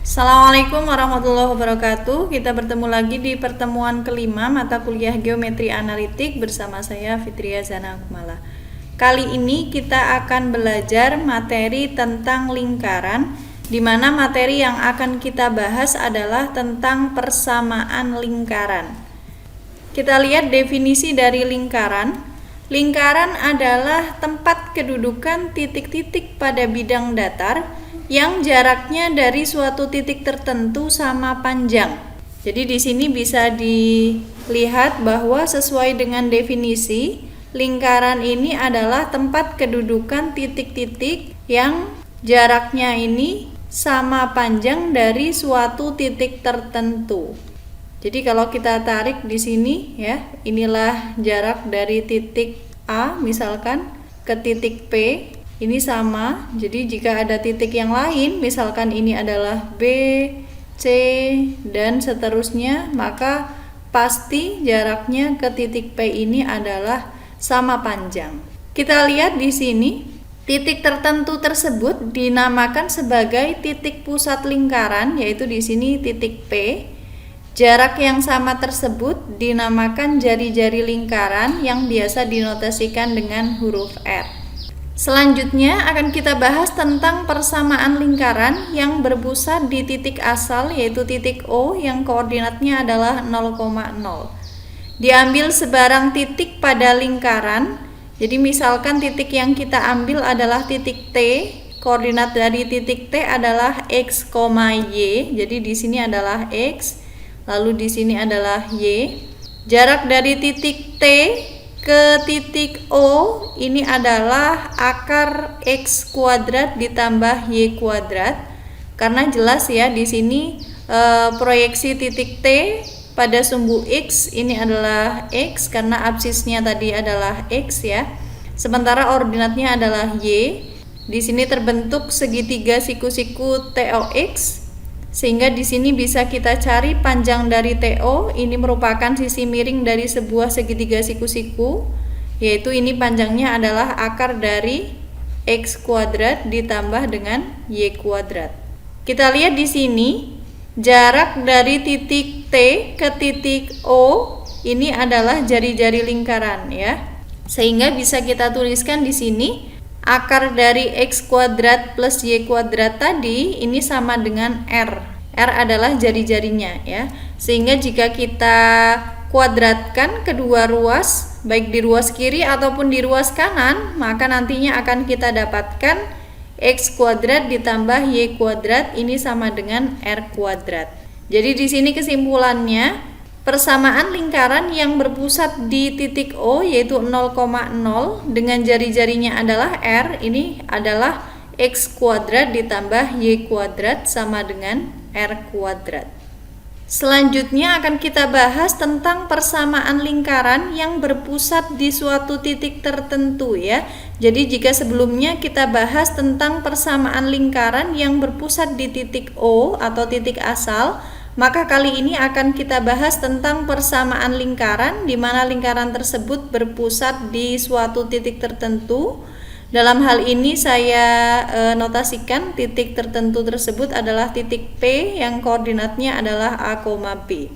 Assalamualaikum warahmatullahi wabarakatuh. Kita bertemu lagi di pertemuan kelima mata kuliah Geometri Analitik bersama saya Fitria Zana Kumala. Kali ini kita akan belajar materi tentang lingkaran, di mana materi yang akan kita bahas adalah tentang persamaan lingkaran. Kita lihat definisi dari lingkaran. Lingkaran adalah tempat kedudukan titik-titik pada bidang datar yang jaraknya dari suatu titik tertentu sama panjang. Jadi di sini bisa dilihat bahwa sesuai dengan definisi, lingkaran ini adalah tempat kedudukan titik-titik yang jaraknya ini sama panjang dari suatu titik tertentu. Jadi kalau kita tarik di sini ya, inilah jarak dari titik A misalkan ke titik P. Ini sama, jadi jika ada titik yang lain, misalkan ini adalah B, C, dan seterusnya, maka pasti jaraknya ke titik P ini adalah sama panjang. Kita lihat di sini, titik tertentu tersebut dinamakan sebagai titik pusat lingkaran, yaitu di sini titik P. Jarak yang sama tersebut dinamakan jari-jari lingkaran yang biasa dinotasikan dengan huruf R. Selanjutnya akan kita bahas tentang persamaan lingkaran yang berpusat di titik asal, yaitu titik O yang koordinatnya adalah 0,0. Diambil sebarang titik pada lingkaran. Jadi misalkan titik yang kita ambil adalah titik T, koordinat dari titik T adalah X, Y. Jadi di sini adalah X, lalu di sini adalah Y. Jarak dari titik T ke titik O ini adalah akar X kuadrat ditambah Y kuadrat, karena jelas ya di sini proyeksi titik T pada sumbu X ini adalah X karena absisnya tadi adalah X ya, sementara ordinatnya adalah Y. Di sini terbentuk segitiga siku-siku TOX, sehingga di sini bisa kita cari panjang dari TO. Ini merupakan sisi miring dari sebuah segitiga siku-siku, yaitu ini panjangnya adalah akar dari X kuadrat ditambah dengan Y kuadrat. Kita lihat di sini jarak dari titik T ke titik O ini adalah jari-jari lingkaran ya, sehingga bisa kita tuliskan di sini akar dari X kuadrat plus Y kuadrat tadi ini sama dengan R. R adalah jari-jarinya ya. Sehingga jika kita kuadratkan kedua ruas, baik di ruas kiri ataupun di ruas kanan, maka nantinya akan kita dapatkan X kuadrat ditambah Y kuadrat ini sama dengan R kuadrat. Jadi di sini kesimpulannya, persamaan lingkaran yang berpusat di titik O yaitu 0,0 dengan jari-jarinya adalah R, ini adalah X kuadrat ditambah Y kuadrat sama dengan R kuadrat. Selanjutnya akan kita bahas tentang persamaan lingkaran yang berpusat di suatu titik tertentu ya. Jadi jika sebelumnya kita bahas tentang persamaan lingkaran yang berpusat di titik O atau titik asal, maka kali ini akan kita bahas tentang persamaan lingkaran di mana lingkaran tersebut berpusat di suatu titik tertentu. Dalam hal ini saya notasikan titik tertentu tersebut adalah titik P yang koordinatnya adalah A, B.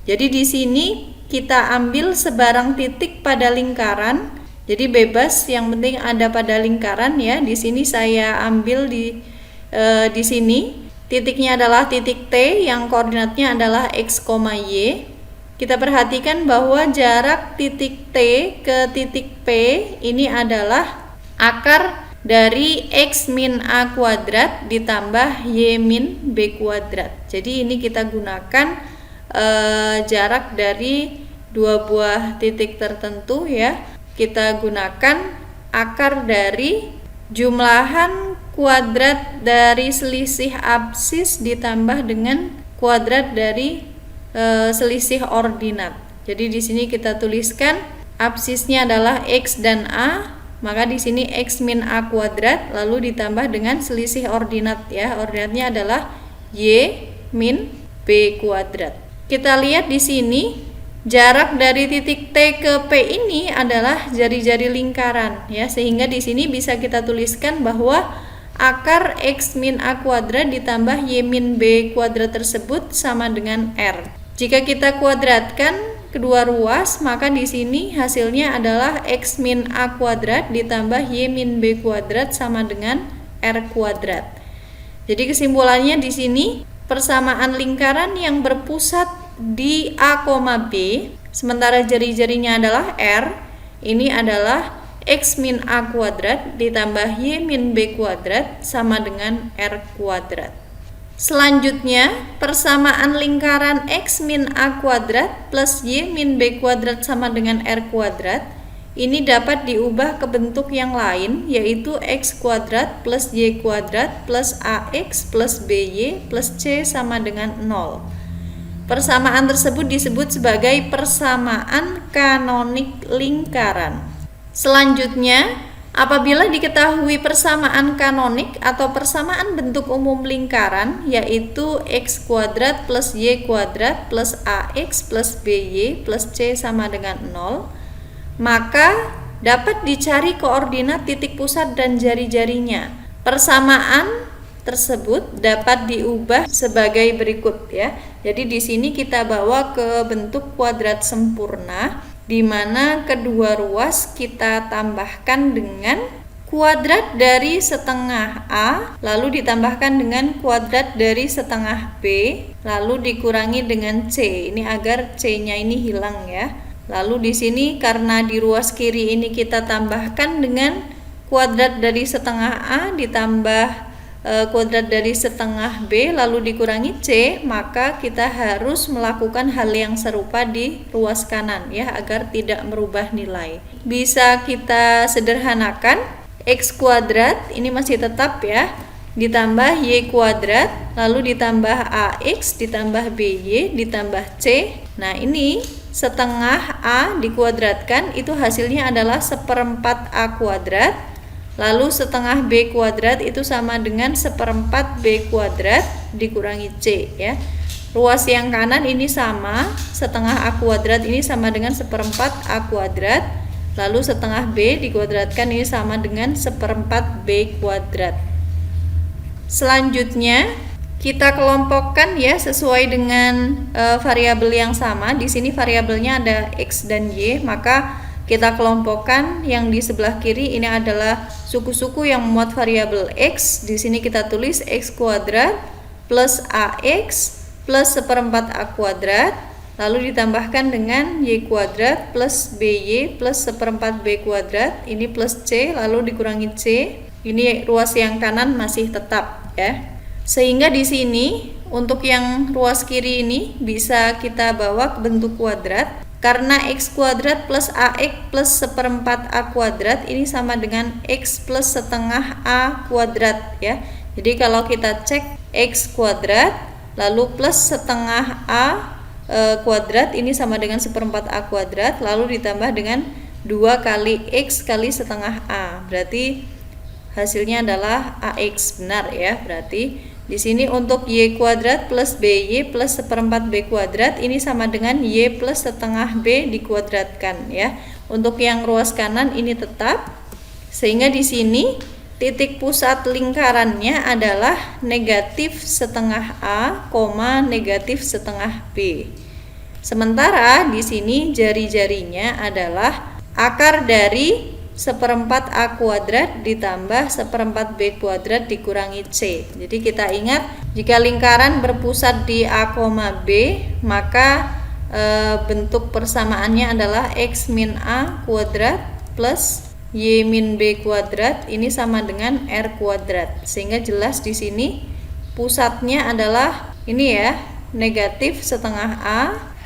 Jadi di sini kita ambil sebarang titik pada lingkaran. Jadi bebas, yang penting ada pada lingkaran ya. Di sini saya ambil di sini titiknya adalah titik T yang koordinatnya adalah X, Y. Kita perhatikan bahwa jarak titik T ke titik P ini adalah akar dari X min A kuadrat ditambah Y min B kuadrat. Jadi ini kita gunakan jarak dari dua buah titik tertentu ya. Kita gunakan akar dari jumlahan kuadrat dari selisih absis ditambah dengan kuadrat dari selisih ordinat. Jadi di sini kita tuliskan absisnya adalah X dan A, maka di sini X min A kuadrat lalu ditambah dengan selisih ordinat ya. Ordinatnya adalah Y min B kuadrat. Kita lihat di sini jarak dari titik T ke P ini adalah jari-jari lingkaran ya, sehingga di sini bisa kita tuliskan bahwa akar X min A kuadrat ditambah Y min B kuadrat tersebut sama dengan R. Jika kita kuadratkan kedua ruas, maka di sini hasilnya adalah X min A kuadrat ditambah Y min B kuadrat sama dengan R kuadrat. Jadi kesimpulannya di sini persamaan lingkaran yang berpusat di A, B, sementara jari-jarinya adalah R, ini adalah X min A kuadrat ditambah Y min B kuadrat sama dengan R kuadrat. Selanjutnya, persamaan lingkaran X min A kuadrat plus Y min B kuadrat sama dengan R kuadrat ini dapat diubah ke bentuk yang lain, yaitu X kuadrat plus Y kuadrat plus AX plus BY plus C sama dengan 0. Persamaan tersebut disebut sebagai persamaan kanonik lingkaran. Selanjutnya, apabila diketahui persamaan kanonik atau persamaan bentuk umum lingkaran, yaitu X kuadrat plus Y kuadrat plus AX plus BY plus C sama dengan 0, maka dapat dicari koordinat titik pusat dan jari-jarinya. Persamaan tersebut dapat diubah sebagai berikut ya. Jadi di sini kita bawa ke bentuk kuadrat sempurna, di mana kedua ruas kita tambahkan dengan kuadrat dari setengah A, lalu ditambahkan dengan kuadrat dari setengah B, lalu dikurangi dengan C. Ini agar C-nya ini hilang ya. Lalu di sini karena di ruas kiri ini kita tambahkan dengan kuadrat dari setengah A ditambah kuadrat dari setengah B lalu dikurangi C, maka kita harus melakukan hal yang serupa di ruas kanan ya, agar tidak merubah nilai. Bisa kita sederhanakan, X kuadrat ini masih tetap ya, ditambah Y kuadrat lalu ditambah AX ditambah BY ditambah C. Nah ini setengah A dikuadratkan, itu hasilnya adalah 1/4 A kuadrat, lalu setengah B kuadrat itu sama dengan 1/4 B kuadrat dikurangi C ya. Ruas yang kanan ini sama, setengah A kuadrat ini sama dengan 1/4 A kuadrat, lalu setengah B dikuadratkan ini sama dengan 1/4 B kuadrat. Selanjutnya kita kelompokkan ya sesuai dengan variabel yang sama. Di sini variabelnya ada X dan Y, maka kita kelompokkan yang di sebelah kiri ini adalah suku-suku yang memuat variabel X. Di sini kita tulis X kuadrat plus AX plus 1/4 A kuadrat, lalu ditambahkan dengan Y kuadrat plus BY plus 1/4 B kuadrat, ini plus C lalu dikurangi C. Ini ruas yang kanan masih tetap ya. Sehingga di sini untuk yang ruas kiri ini bisa kita bawa ke bentuk kuadrat. Karena X kuadrat plus AX plus 1/4 A kuadrat ini sama dengan X plus setengah A kuadrat ya. Jadi kalau kita cek X kuadrat lalu plus setengah A kuadrat ini sama dengan 1/4 A kuadrat, lalu ditambah dengan 2 kali X kali setengah A, berarti hasilnya adalah AX, benar ya. Berarti di sini untuk Y kuadrat plus BY plus 1/4 B kuadrat ini sama dengan Y plus setengah B dikuadratkan ya. Untuk yang ruas kanan ini tetap, sehingga di sini titik pusat lingkarannya adalah negatif setengah A, negatif setengah B. Sementara di sini jari-jarinya adalah akar dari 1/4 A kuadrat ditambah 1/4 B kuadrat dikurangi C. Jadi kita ingat, jika lingkaran berpusat di A, B, maka bentuk persamaannya adalah X min A kuadrat plus Y min B kuadrat ini sama dengan R kuadrat. Sehingga jelas di sini pusatnya adalah ini ya, negatif setengah A,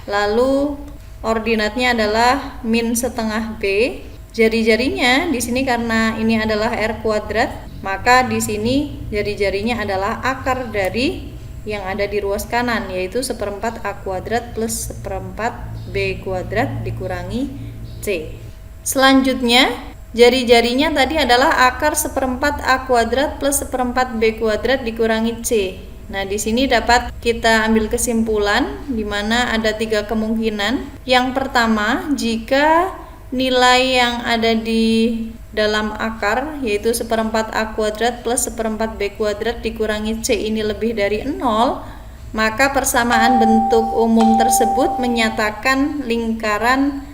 lalu ordinatnya adalah min setengah B. Jari-jarinya di sini karena ini adalah R kuadrat, maka di sini jari-jarinya adalah akar dari yang ada di ruas kanan, yaitu 1/4 A kuadrat plus 1/4 B kuadrat dikurangi C. Selanjutnya jari-jarinya tadi adalah akar 1/4 A kuadrat plus 1/4 B kuadrat dikurangi C. Nah, di sini dapat kita ambil kesimpulan di mana ada 3 kemungkinan. Yang pertama, jika nilai yang ada di dalam akar, yaitu 1/4 A kuadrat plus 1/4 B kuadrat dikurangi C ini lebih dari 0, maka persamaan bentuk umum tersebut menyatakan lingkaran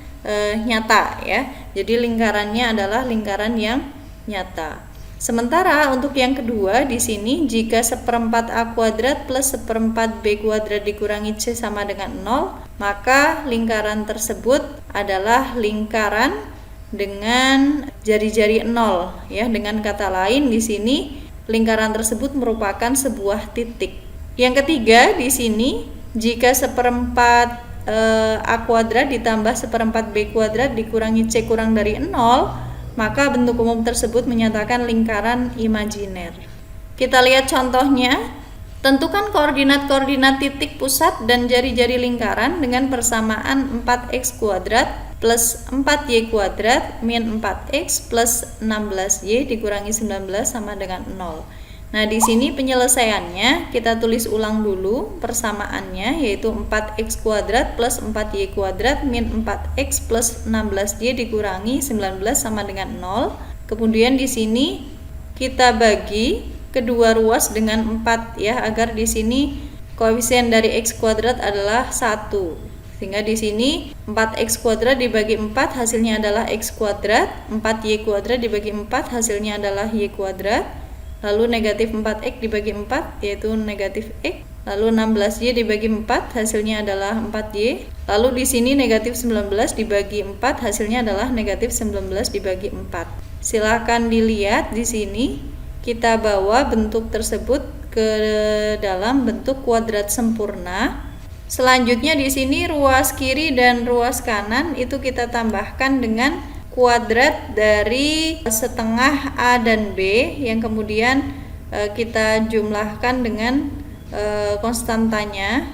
nyata ya. Jadi lingkarannya adalah lingkaran yang nyata. Sementara untuk yang kedua di sini, jika 1/4 A kuadrat plus 1/4 B kuadrat dikurangi C sama dengan 0, maka lingkaran tersebut adalah lingkaran dengan jari-jari 0 ya. Dengan kata lain di sini lingkaran tersebut merupakan sebuah titik. Yang ketiga di sini, jika 1/4 A kuadrat ditambah 1/4 B kuadrat dikurangi C kurang dari 0, maka bentuk umum tersebut menyatakan lingkaran imajiner. Kita lihat contohnya. Tentukan koordinat-koordinat titik pusat dan jari-jari lingkaran dengan persamaan 4x kuadrat plus 4y kuadrat min 4x plus 16y dikurangi 19 sama dengan 0. Nah, di sini penyelesaiannya kita tulis ulang dulu persamaannya, yaitu 4x kuadrat plus 4y kuadrat min 4x plus 16y dikurangi 19 sama dengan 0. Kemudian di sini kita bagi kedua ruas dengan 4 ya, agar di sini koefisien dari x kuadrat adalah 1. Sehingga di sini 4x kuadrat dibagi 4 hasilnya adalah x kuadrat, 4y kuadrat dibagi 4 hasilnya adalah y kuadrat. Lalu negatif 4x dibagi 4 yaitu negatif x. Lalu 16y dibagi 4 hasilnya adalah 4y. Lalu di sini negatif 19 dibagi 4 hasilnya adalah negatif 19 dibagi 4. Silakan dilihat di sini kita bawa bentuk tersebut ke dalam bentuk kuadrat sempurna. Selanjutnya di sini ruas kiri dan ruas kanan itu kita tambahkan dengan kuadrat dari setengah A dan B yang kemudian kita jumlahkan dengan konstantanya.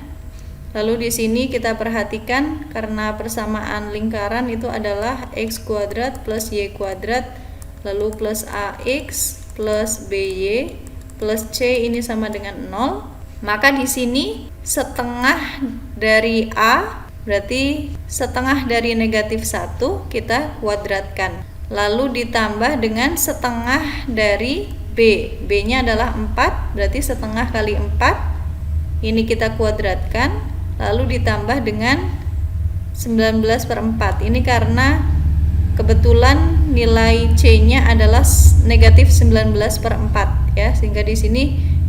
Lalu di sini kita perhatikan karena persamaan lingkaran itu adalah x kuadrat plus y kuadrat, lalu plus ax plus by plus c ini sama dengan 0. Maka di sini setengah dari A berarti setengah dari negatif 1 kita kuadratkan. Lalu ditambah dengan setengah dari B. B-nya adalah 4, berarti setengah kali 4. Ini kita kuadratkan. Lalu ditambah dengan 19/4. Ini karena kebetulan nilai C-nya adalah negatif 19/4 ya, sehingga di sini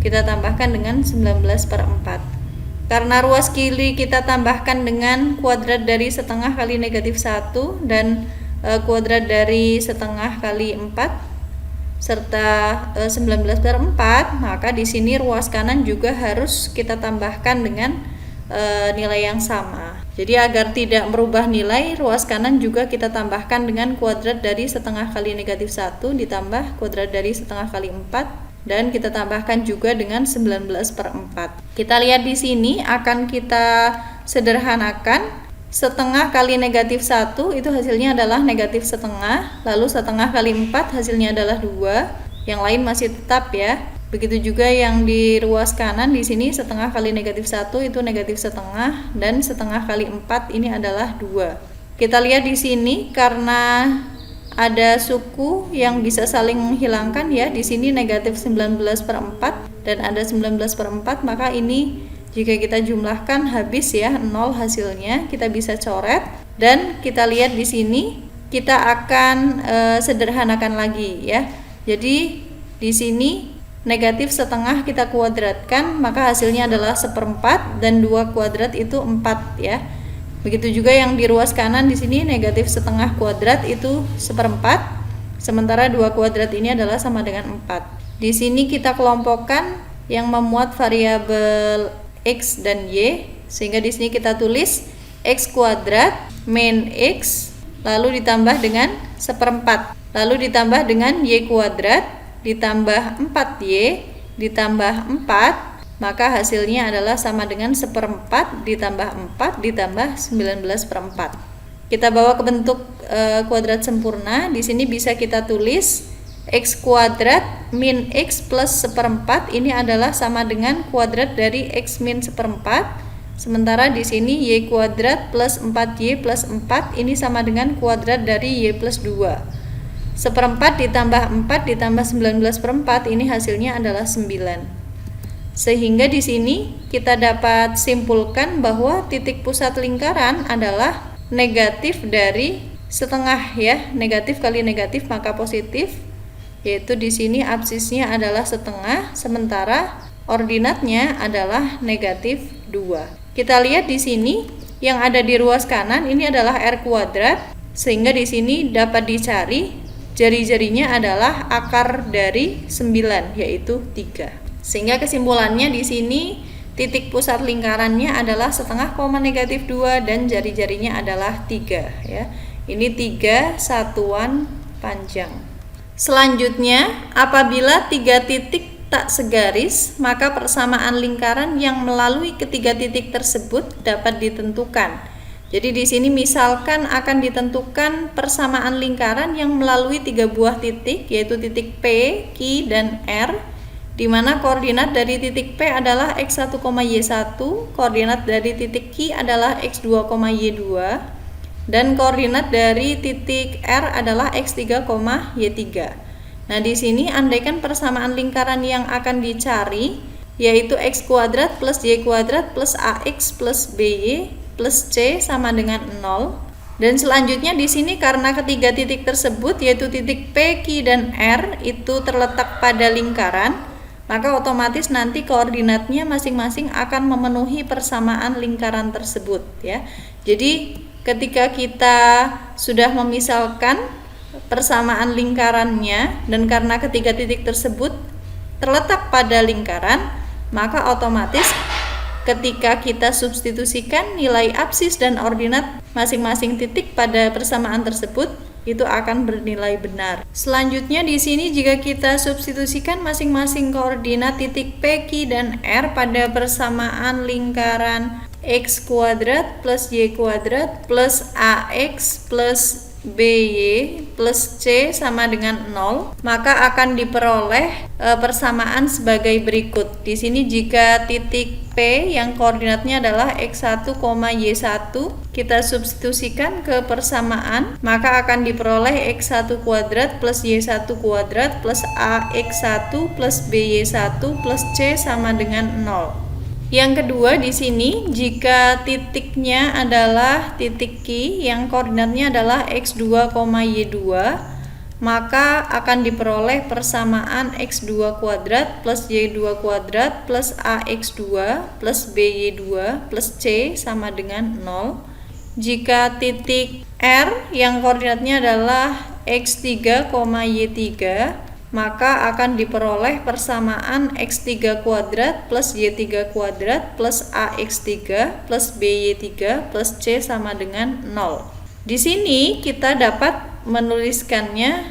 kita tambahkan dengan 19/4. Karena ruas kiri kita tambahkan dengan kuadrat dari setengah kali negatif 1 dan kuadrat dari setengah kali 4 serta 19/4, maka di sini ruas kanan juga harus kita tambahkan dengan nilai yang sama. Jadi agar tidak merubah nilai, ruas kanan juga kita tambahkan dengan kuadrat dari setengah kali negatif 1 ditambah kuadrat dari setengah kali 4 dan kita tambahkan juga dengan 19/4. Kita lihat di sini akan kita sederhanakan. Setengah kali negatif 1 itu hasilnya adalah negatif setengah, lalu setengah kali 4 hasilnya adalah 2. Yang lain masih tetap ya. Begitu juga yang di ruas kanan, di sini setengah kali negatif 1 itu negatif setengah dan setengah kali 4 ini adalah 2. Kita lihat di sini karena ada suku yang bisa saling menghilangkan ya. Di sini negatif 19/4 dan ada 19/4, maka ini jika kita jumlahkan habis ya 0 hasilnya. Kita bisa coret dan kita lihat di sini kita akan sederhanakan lagi ya. Jadi di sini negatif setengah kita kuadratkan, maka hasilnya adalah 1/4 dan 2 kuadrat itu 4 ya. Begitu juga yang di ruas kanan, di sini negatif setengah kuadrat itu 1/4, sementara 2 kuadrat ini adalah sama dengan 4. Di sini kita kelompokkan yang memuat variabel x dan y, sehingga di sini kita tulis x kuadrat min x, lalu ditambah dengan 1/4, lalu ditambah dengan y kuadrat, ditambah 4y, ditambah 4, maka hasilnya adalah sama dengan 1/4 ditambah 4 ditambah 19/4. Kita bawa ke bentuk kuadrat sempurna. Di sini bisa kita tulis x kuadrat min x plus 1/4 ini adalah sama dengan kuadrat dari x min 1/4. Sementara di sini y kuadrat plus 4y plus 4 ini sama dengan kuadrat dari y plus 2. 1/4 ditambah 4 ditambah 19/4 ini hasilnya adalah 9. Sehingga di sini kita dapat simpulkan bahwa titik pusat lingkaran adalah negatif dari setengah ya. Negatif kali negatif maka positif, yaitu di sini absisnya adalah setengah, sementara ordinatnya adalah negatif 2. Kita lihat di sini yang ada di ruas kanan ini adalah R kuadrat, sehingga di sini dapat dicari jari-jarinya adalah akar dari 9 yaitu 3. Sehingga kesimpulannya di sini titik pusat lingkarannya adalah setengah koma negatif 2 dan jari-jarinya adalah 3 ya. Ini 3 satuan panjang. Selanjutnya, apabila 3 titik tak segaris, maka persamaan lingkaran yang melalui ketiga titik tersebut dapat ditentukan. Jadi di sini misalkan akan ditentukan persamaan lingkaran yang melalui 3 buah titik, yaitu titik P, Q, dan R, di mana koordinat dari titik P adalah x1, y1, koordinat dari titik Q adalah x2, y2, dan koordinat dari titik R adalah x3, y3. Nah, di sini andaikan persamaan lingkaran yang akan dicari yaitu x kuadrat plus y kuadrat plus ax plus by plus c sama dengan 0. Dan selanjutnya di sini karena ketiga titik tersebut yaitu titik P, Q, dan R itu terletak pada lingkaran, maka otomatis nanti koordinatnya masing-masing akan memenuhi persamaan lingkaran tersebut ya. Jadi ketika kita sudah memisalkan persamaan lingkarannya dan karena ketiga titik tersebut terletak pada lingkaran, maka otomatis ketika kita substitusikan nilai absis dan ordinat masing-masing titik pada persamaan tersebut itu akan bernilai benar. Selanjutnya di sini jika kita substitusikan masing-masing koordinat titik P, Q, dan R pada persamaan lingkaran x kuadrat plus y kuadrat plus ax plus by plus c sama dengan 0, maka akan diperoleh persamaan sebagai berikut. Di sini jika titik P yang koordinatnya adalah x1, y1 kita substitusikan ke persamaan, maka akan diperoleh x1 kuadrat plus y1 kuadrat plus ax1 plus by1 plus c sama dengan 0. Yang kedua di sini jika titiknya adalah titik Q yang koordinatnya adalah x2, y2, maka akan diperoleh persamaan x2 kuadrat plus y2 kuadrat plus ax2 plus by2 plus c sama dengan 0. Jika titik R yang koordinatnya adalah x3, y3, maka akan diperoleh persamaan x3 kuadrat plus y3 kuadrat plus ax3 plus by3 plus c sama dengan 0. Di sini kita dapat menuliskannya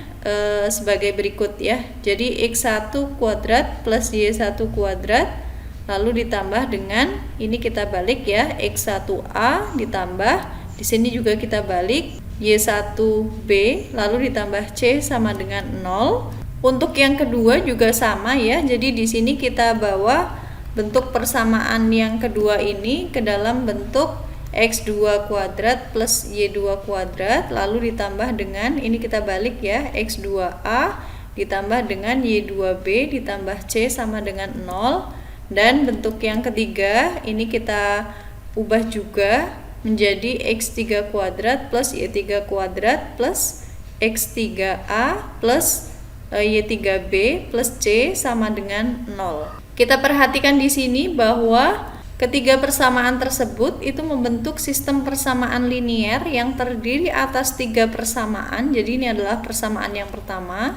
sebagai berikut ya. Jadi x1 kuadrat plus y1 kuadrat lalu ditambah dengan ini kita balik ya, x1a ditambah di sini juga kita balik y1b lalu ditambah c sama dengan 0. Untuk yang kedua juga sama ya. Jadi di sini kita bawa bentuk persamaan yang kedua ini ke dalam bentuk x2 kuadrat plus y2 kuadrat lalu ditambah dengan ini kita balik ya, x2a ditambah dengan y2b ditambah c sama dengan 0. Dan bentuk yang ketiga ini kita ubah juga menjadi x3 kuadrat plus y3 kuadrat plus x3a plus y3b plus c sama dengan 0. Kita perhatikan di sini bahwa ketiga persamaan tersebut itu membentuk sistem persamaan linier yang terdiri atas 3 persamaan. Jadi ini adalah persamaan yang pertama,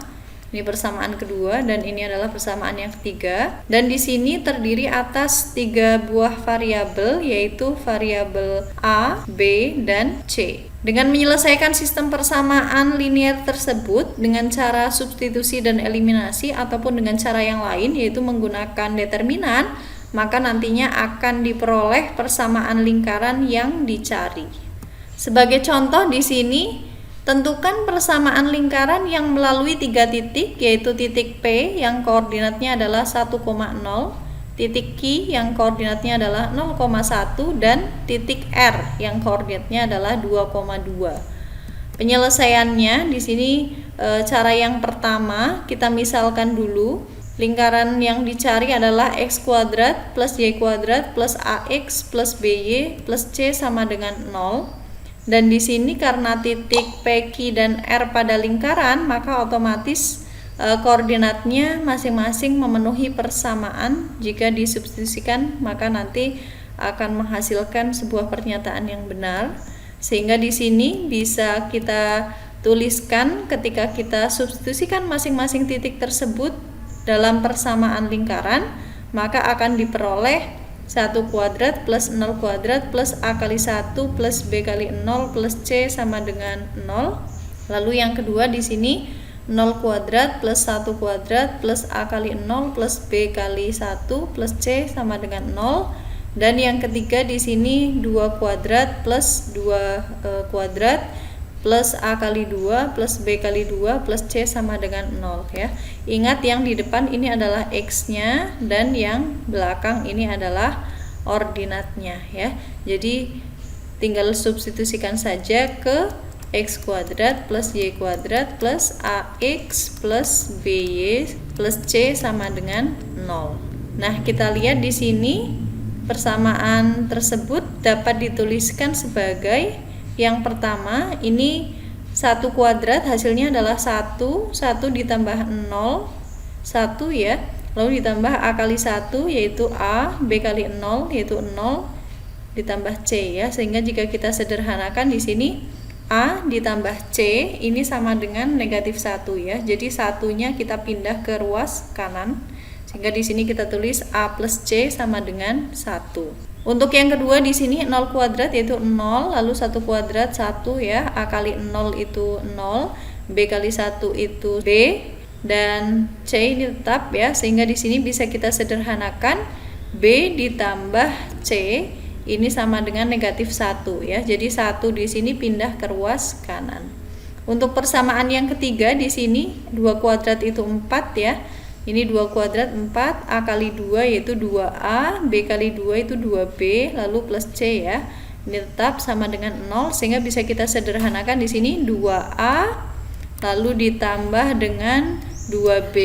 ini persamaan kedua, dan ini adalah persamaan yang ketiga. Dan di sini terdiri atas 3 buah variabel, yaitu variabel a, b, dan c. Dengan menyelesaikan sistem persamaan linier tersebut dengan cara substitusi dan eliminasi ataupun dengan cara yang lain yaitu menggunakan determinan, maka nantinya akan diperoleh persamaan lingkaran yang dicari. Sebagai contoh di sini, tentukan persamaan lingkaran yang melalui 3 titik yaitu titik P yang koordinatnya adalah 1,0, titik Q yang koordinatnya adalah 0,1 dan titik R yang koordinatnya adalah 2,2. Penyelesaiannya di sini cara yang pertama kita misalkan dulu. Lingkaran yang dicari adalah x kuadrat plus y kuadrat plus ax plus by plus c sama dengan 0. Dan di sini karena titik P, Q, dan R pada lingkaran, maka otomatis koordinatnya masing-masing memenuhi persamaan. Jika disubstitusikan, maka nanti akan menghasilkan sebuah pernyataan yang benar. Sehingga di sini bisa kita tuliskan ketika kita substitusikan masing-masing titik tersebut dalam persamaan lingkaran, maka akan diperoleh 1 kuadrat plus 0 kuadrat plus A kali 1 plus B kali 0 plus C sama dengan 0. Lalu yang kedua di sini 0 kuadrat plus 1 kuadrat plus A kali 0 plus B kali 1 plus C sama dengan 0. Dan yang ketiga di sini 2 kuadrat plus 2 kuadrat plus A kali 2 plus B kali 2 plus C sama dengan 0 ya. Ingat yang di depan ini adalah X-nya dan yang belakang ini adalah ordinatnya ya. Jadi tinggal substitusikan saja ke X kuadrat plus Y kuadrat plus AX plus BY plus C sama dengan 0. Nah, kita lihat di sini persamaan tersebut dapat dituliskan sebagai yang pertama, ini 1 kuadrat hasilnya adalah 1 ditambah 0, 1 ya. Lalu ditambah A kali 1 yaitu A, B kali 0 yaitu 0, ditambah C ya. Sehingga jika kita sederhanakan di sini A ditambah C ini sama dengan negatif 1 ya. Jadi satunya kita pindah ke ruas kanan. Sehingga di sini kita tulis A plus C sama dengan 1. Untuk yang kedua di sini 0 kuadrat yaitu 0, lalu 1 kuadrat 1 ya, A kali 0 itu 0, B kali 1 itu B, dan C ini tetap ya, sehingga di sini bisa kita sederhanakan B ditambah C ini sama dengan negatif 1 ya. Jadi 1 di sini pindah ke ruas kanan. Untuk persamaan yang ketiga di sini 2 kuadrat itu 4 ya. Ini 2 kuadrat 4, A kali 2 yaitu 2A, B kali 2 itu 2B, lalu plus C ya. Ini tetap sama dengan 0, sehingga bisa kita sederhanakan di sini 2A, lalu ditambah dengan 2B,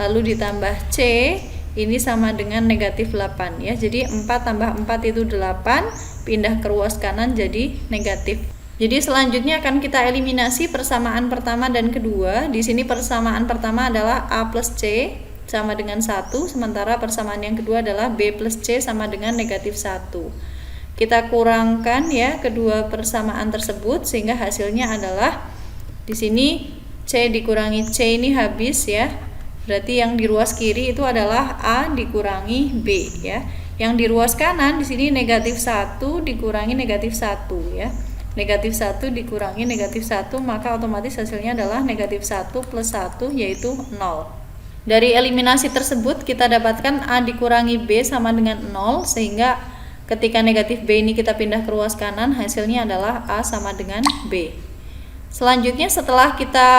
lalu ditambah C, ini sama dengan negatif 8 ya. Jadi 4 tambah 4 itu 8, pindah ke ruas kanan jadi negatif. Jadi selanjutnya akan kita eliminasi persamaan pertama dan kedua. Di sini persamaan pertama adalah A plus C sama dengan 1, sementara persamaan yang kedua adalah B plus C sama dengan negatif 1. Kita kurangkan ya kedua persamaan tersebut sehingga hasilnya adalah di sini C dikurangi C ini habis ya. Berarti yang di ruas kiri itu adalah A dikurangi B ya. Yang di ruas kanan di sini negatif 1 dikurangi negatif 1 ya. Negatif 1 dikurangi negatif 1, maka otomatis hasilnya adalah negatif 1 plus 1 yaitu 0. Dari eliminasi tersebut kita dapatkan A dikurangi B sama dengan 0, sehingga ketika negatif B ini kita pindah ke ruas kanan, hasilnya adalah A sama dengan B. Selanjutnya setelah kita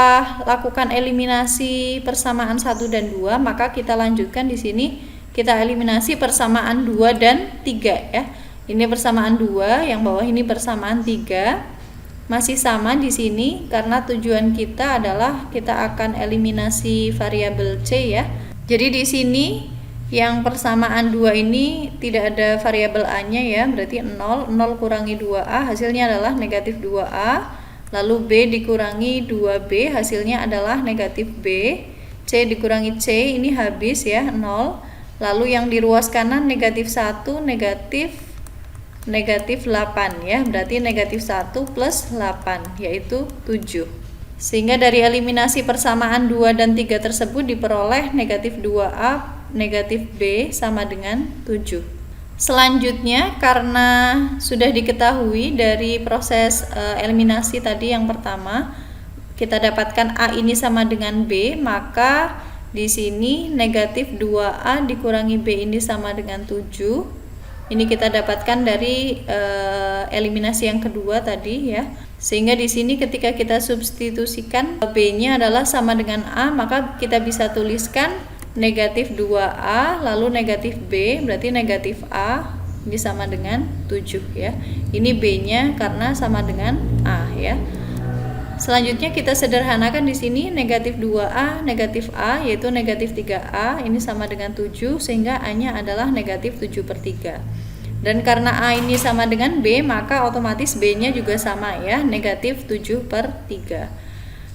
lakukan eliminasi persamaan 1 dan 2, maka kita lanjutkan di sini kita eliminasi persamaan 2 dan 3 ya. Ini persamaan 2, yang bawah ini persamaan 3. Masih sama di sini karena tujuan kita adalah kita akan eliminasi variabel C ya. Jadi di sini yang persamaan 2 ini tidak ada variabel A-nya ya, berarti 0 kurangi 2A hasilnya adalah negatif 2A. Lalu B dikurangi 2B hasilnya adalah negatif B. C dikurangi C ini habis ya, 0. Lalu yang di ruas kanan negatif 1 negatif 8 ya, berarti negatif 1 plus 8 yaitu 7. Sehingga dari eliminasi persamaan 2 dan 3 tersebut diperoleh negatif 2A negatif B sama dengan 7. Selanjutnya karena sudah diketahui dari proses eliminasi tadi yang pertama kita dapatkan A ini sama dengan B, maka di sini negatif 2A dikurangi B ini sama dengan 7. Ini kita dapatkan dari eliminasi yang kedua tadi ya. Sehingga di sini ketika kita substitusikan B-nya adalah sama dengan A, maka kita bisa tuliskan negatif 2A lalu negatif B, berarti negatif A ini sama dengan 7 ya. Ini B-nya karena sama dengan A ya. Selanjutnya kita sederhanakan di sini negatif 2A, negatif A, yaitu negatif 3A, ini sama dengan 7, sehingga A-nya adalah negatif 7/3. Dan karena A ini sama dengan B, maka otomatis B-nya juga sama ya, negatif 7/3.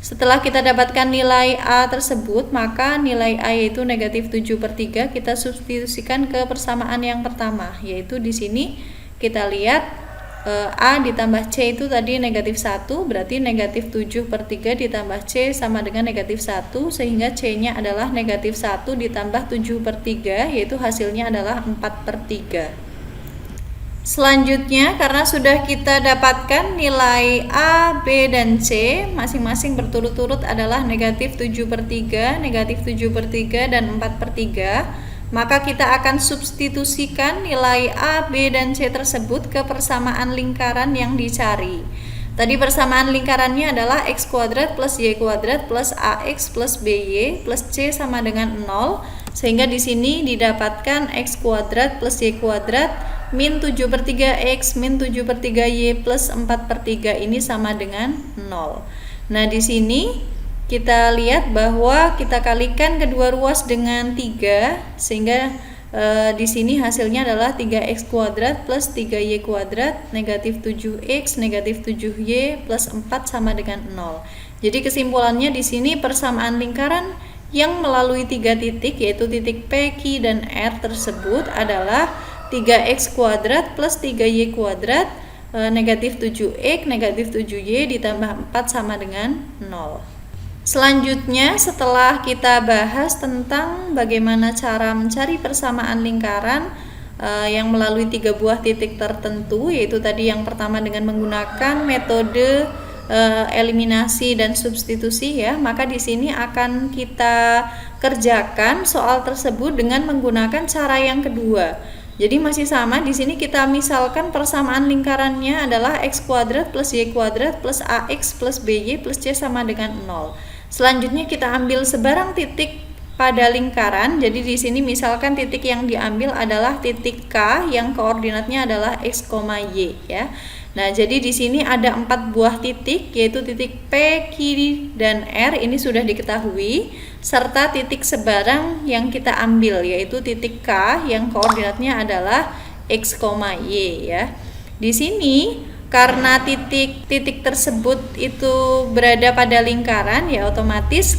Setelah kita dapatkan nilai A tersebut, maka nilai A yaitu negatif 7/3 kita substitusikan ke persamaan yang pertama, yaitu di sini kita lihat A ditambah C itu tadi negatif 1, berarti negatif 7/3 ditambah C sama dengan negatif 1, sehingga C-nya adalah negatif 1 ditambah 7/3, yaitu hasilnya adalah 4/3. Selanjutnya, karena sudah kita dapatkan nilai A, B, dan C masing-masing berturut-turut adalah negatif 7/3, negatif 7/3, dan 4/3, maka kita akan substitusikan nilai A, B, dan C tersebut ke persamaan lingkaran yang dicari. Tadi persamaan lingkarannya adalah x kuadrat plus y kuadrat plus ax plus by plus c sama dengan 0, sehingga di sini didapatkan x kuadrat plus y kuadrat min 7/3x min 7/3y plus 4/3 ini sama dengan 0. Nah, di sini kita lihat bahwa kita kalikan kedua ruas dengan 3, sehingga di sini hasilnya adalah 3x kuadrat plus 3y kuadrat negatif 7x negatif 7y plus 4 sama dengan 0. Jadi kesimpulannya di sini persamaan lingkaran yang melalui 3 titik, yaitu titik P, Q, dan R tersebut adalah 3x kuadrat plus 3y kuadrat negatif 7x negatif 7y ditambah 4 sama dengan 0. Selanjutnya, setelah kita bahas tentang bagaimana cara mencari persamaan lingkaran yang melalui 3 buah titik tertentu, yaitu tadi yang pertama dengan menggunakan metode eliminasi dan substitusi ya, maka di sini akan kita kerjakan soal tersebut dengan menggunakan cara yang kedua. Jadi masih sama, di sini kita misalkan persamaan lingkarannya adalah x kuadrat plus y kuadrat plus ax plus by plus c sama dengan 0. Selanjutnya kita ambil sebarang titik pada lingkaran. Jadi di sini misalkan titik yang diambil adalah titik K yang koordinatnya adalah x, y ya. Nah, jadi di sini ada 4 buah titik, yaitu titik P, Q, dan R ini sudah diketahui, serta titik sebarang yang kita ambil yaitu titik K yang koordinatnya adalah x, y ya. Di sini karena titik tersebut itu berada pada lingkaran, ya otomatis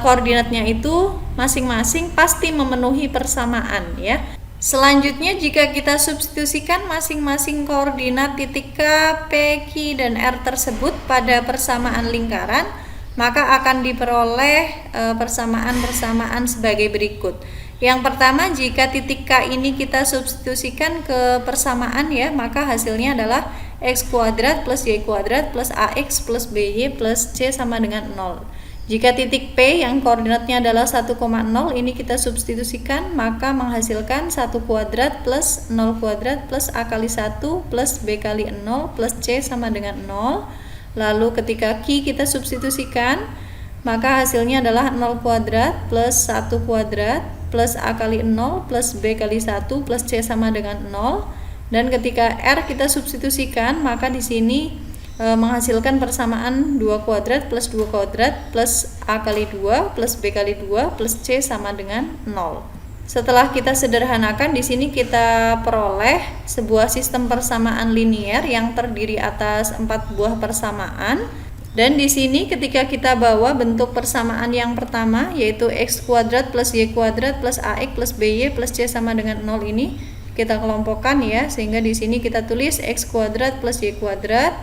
koordinatnya itu masing-masing pasti memenuhi persamaan ya. Selanjutnya, jika kita substitusikan masing-masing koordinat titik K, P, Q, dan R tersebut pada persamaan lingkaran, maka akan diperoleh persamaan-persamaan sebagai berikut. Yang pertama, jika titik K ini kita substitusikan ke persamaan ya, maka hasilnya adalah x kuadrat plus y kuadrat plus ax plus by plus c sama dengan 0. Jika titik P yang koordinatnya adalah 1,0 ini kita substitusikan, maka menghasilkan 1 kuadrat plus 0 kuadrat plus a kali 1 plus b kali 0 plus c sama dengan 0. Lalu ketika Q kita substitusikan, maka hasilnya adalah 0 kuadrat plus 1 kuadrat plus a kali 0 plus b kali 1 plus c sama dengan 0. Dan ketika R kita substitusikan, maka di sini menghasilkan persamaan 2 kuadrat plus 2 kuadrat plus a kali 2 plus b kali 2 plus c sama dengan 0. Setelah kita sederhanakan, di sini kita peroleh sebuah sistem persamaan linier yang terdiri atas 4 buah persamaan. Dan di sini ketika kita bawa bentuk persamaan yang pertama, yaitu x kuadrat plus y kuadrat plus ax plus by plus c sama dengan 0 ini kita kelompokkan ya, sehingga di sini kita tulis x kuadrat plus y kuadrat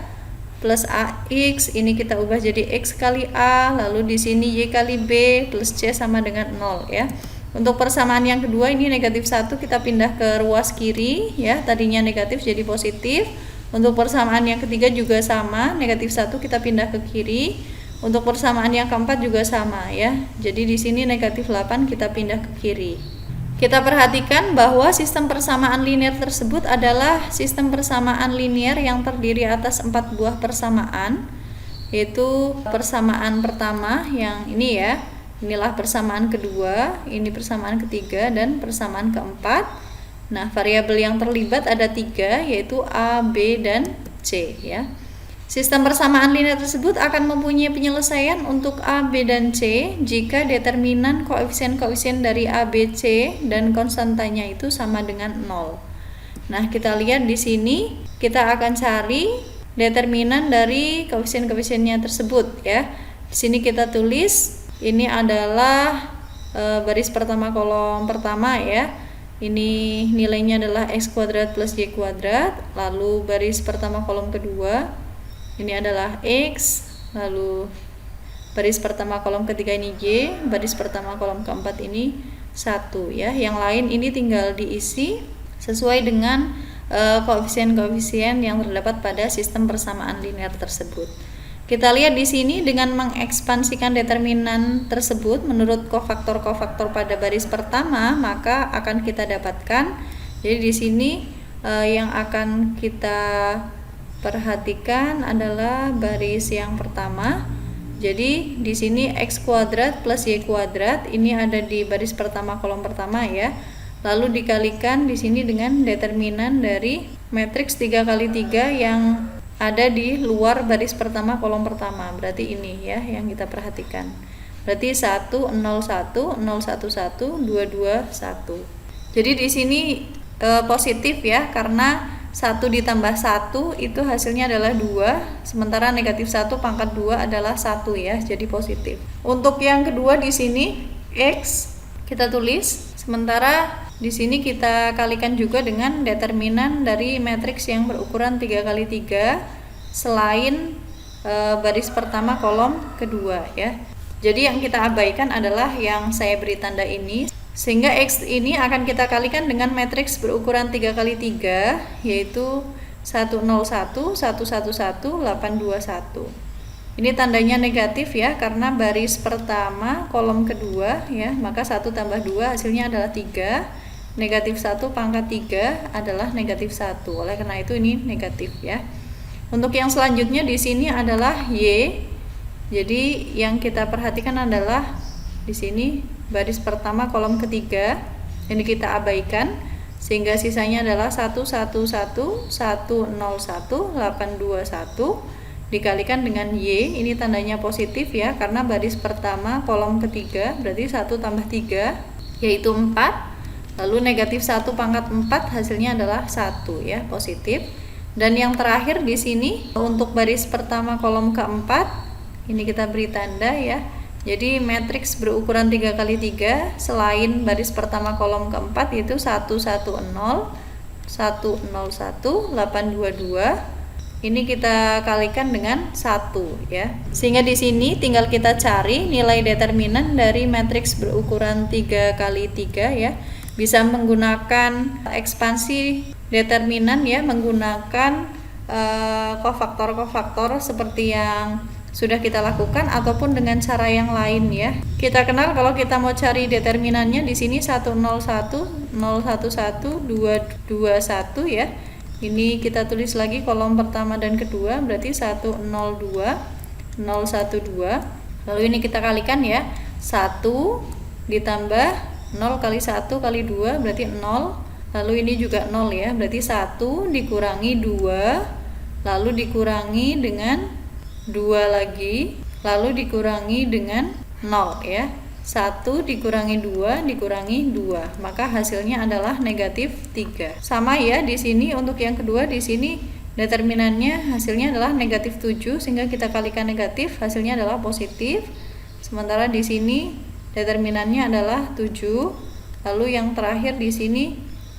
plus ax ini kita ubah jadi x kali a, lalu di sini y kali b plus c sama dengan 0 ya. Untuk persamaan yang kedua ini negatif 1 kita pindah ke ruas kiri ya, tadinya negatif jadi positif. Untuk persamaan yang ketiga juga sama, negatif 1 kita pindah ke kiri. Untuk persamaan yang keempat juga sama ya. Jadi di sini negatif 8 kita pindah ke kiri. Kita perhatikan bahwa sistem persamaan linear tersebut adalah sistem persamaan linear yang terdiri atas 4 buah persamaan, yaitu persamaan pertama yang ini ya, inilah persamaan kedua, ini persamaan ketiga, dan persamaan keempat. Nah, variabel yang terlibat ada 3, yaitu A, B, dan C ya. Sistem persamaan linear tersebut akan mempunyai penyelesaian untuk A, B, dan C jika determinan koefisien-koefisien dari A, B, C dan konstantanya itu sama dengan 0. Nah, kita lihat di sini kita akan cari determinan dari koefisien-koefisiennya tersebut ya. Di sini kita tulis ini adalah baris pertama kolom pertama ya. Ini nilainya adalah x kuadrat plus y kuadrat. Lalu baris pertama kolom kedua ini adalah X, lalu baris pertama kolom ketiga ini Y, baris pertama kolom keempat ini 1 ya. Yang lain ini tinggal diisi sesuai dengan koefisien-koefisien yang terdapat pada sistem persamaan linear tersebut. Kita lihat di sini dengan mengekspansikan determinan tersebut menurut kofaktor-kofaktor pada baris pertama, maka akan kita dapatkan. Jadi di sini yang akan kita perhatikan adalah baris yang pertama. Jadi di sini x kuadrat plus y kuadrat ini ada di baris pertama kolom pertama ya. Lalu dikalikan di sini dengan determinan dari matriks 3x3 yang ada di luar baris pertama kolom pertama. Berarti ini ya yang kita perhatikan. Berarti 1 0 1 0 1 1 2 2 1. Jadi di sini positif ya, karena 1 ditambah 1 itu hasilnya adalah 2, sementara negatif 1 pangkat 2 adalah 1 ya, jadi positif. Untuk yang kedua di sini X kita tulis, sementara di sini kita kalikan juga dengan determinan dari matriks yang berukuran 3x3 selain baris pertama kolom kedua ya. Jadi yang kita abaikan adalah yang saya beri tanda ini. Sehingga X ini akan kita kalikan dengan matriks berukuran 3x3 yaitu 101, 111, 821. Ini tandanya negatif ya, karena baris pertama kolom kedua ya, maka 1 tambah 2 hasilnya adalah 3. Negatif 1 pangkat 3 adalah negatif 1. Oleh karena itu ini negatif ya. Untuk yang selanjutnya di sini adalah Y. Jadi yang kita perhatikan adalah di sini baris pertama kolom ketiga ini kita abaikan, sehingga sisanya adalah 111, 101, 821 dikalikan dengan Y. Ini tandanya positif ya, karena baris pertama kolom ketiga berarti 1 tambah 3 yaitu 4. Lalu negatif 1 pangkat 4 hasilnya adalah 1 ya, positif. Dan yang terakhir di sini untuk baris pertama kolom keempat ini kita beri tanda ya. Jadi matriks berukuran 3x3 selain baris pertama kolom keempat yaitu 110, 101, 822. Ini kita kalikan dengan 1 ya. Sehingga di sini tinggal kita cari nilai determinan dari matriks berukuran 3x3 ya. Bisa menggunakan ekspansi determinan ya, menggunakan kofaktor-kofaktor seperti yang sudah kita lakukan ataupun dengan cara yang lain ya. Kita kenal kalau kita mau cari determinannya di sini 101, 011, 221 ya. Ini kita tulis lagi kolom pertama dan kedua berarti 102, 012. Lalu ini kita kalikan ya. 1 ditambah 0 kali 1 kali 2 berarti 0. Lalu ini juga 0 ya. Berarti 1 dikurangi 2 lalu dikurangi dengan 2 lagi, lalu dikurangi dengan 0 ya. 1 dikurangi 2 dikurangi 2, maka hasilnya adalah negatif 3. Sama ya di sini untuk yang kedua, di sini determinannya hasilnya adalah negatif 7, sehingga kita kalikan negatif hasilnya adalah positif. Sementara di sini determinannya adalah 7. Lalu yang terakhir di sini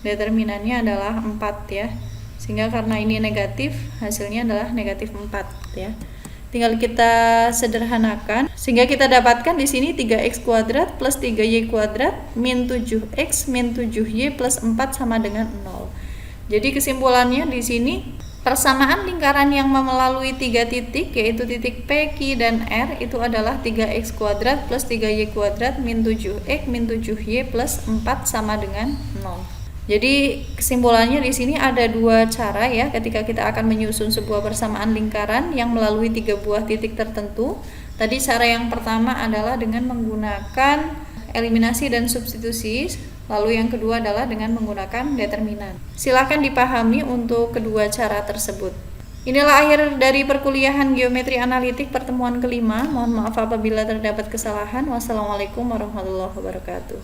determinannya adalah 4 ya. Sehingga karena ini negatif, hasilnya adalah negatif 4 ya. Tinggal kita sederhanakan sehingga kita dapatkan di sini 3x kuadrat plus 3y kuadrat min 7x min 7y plus 4 sama dengan 0. Jadi kesimpulannya di sini persamaan lingkaran yang melalui 3 titik yaitu titik P, Q, dan R itu adalah 3x kuadrat plus 3y kuadrat min 7x min 7y plus 4 sama dengan 0. Jadi kesimpulannya di sini ada 2 cara ya ketika kita akan menyusun sebuah persamaan lingkaran yang melalui 3 buah titik tertentu. Tadi cara yang pertama adalah dengan menggunakan eliminasi dan substitusi, lalu yang kedua adalah dengan menggunakan determinan. Silakan dipahami untuk kedua cara tersebut. Inilah akhir dari perkuliahan geometri analitik pertemuan kelima. Mohon maaf apabila terdapat kesalahan. Wassalamualaikum warahmatullahi wabarakatuh.